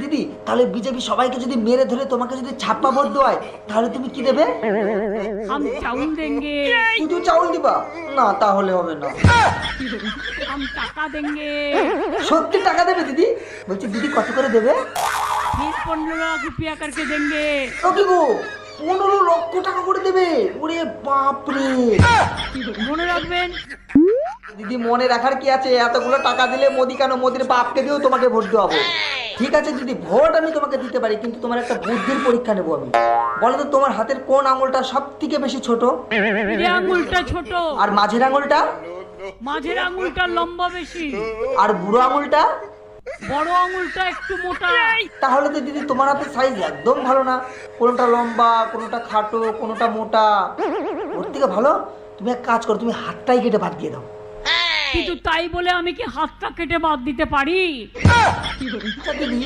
দিদি তাহলে বিজেপি সবাইকে যদি মেরে ধরে তোমাকে যদি ছাপ্পা ভোট দেওয়ায় তাহলে তুমি কি দেবে? हम चावल देंगे, শুধু চাউল দিবা? না তাহলে হবে না। हम टाका देंगे, সত্যি টাকা দেবে দিদি? বলছি দিদি কত করে দেবে? फिर 15 लाख रुपया करके देंगे। ও কি গো, 15 লক্ষ টাকা করে দেবে? ওরে বাপরে। মনে রাখবেন, দিদি মনে রাখার কি আছে, এতগুলো টাকা দিলে মোদি কেন, মোদির বাপকে দিয়েও তোমাকে ভোট দেওয়াবো। ঠিক আছে দিদি, ভোট আমি তোমাকে দিতে পারি, কিন্তু তোমার একটা বুদ্ধির পরীক্ষা নেবো আমি। বলো তো তোমার হাতের কোন আঙুলটা সব থেকে বেশি ছোট? এই আঙুলটা ছোট, আর মাঝের আঙুলটা? মাঝের আঙুলটা লম্বা বেশি, আর বুড়ো আঙুলটা? বড় আঙুলটা একটু মোটা। তাহলে তো দিদি তোমার হাতের সাইজ একদম ভালো না, কোনোটা লম্বা, কোনোটা খাটো, কোনোটা মোটা। ওর থেকে ভালো তুমি এক কাজ করো, তুমি হাতটাই কেটে বাদ দিয়ে দাও। কিন্তু তাই বলে আমি কি হাতটা কেটে বাদ দিতে পারি? আচ্ছা দিদি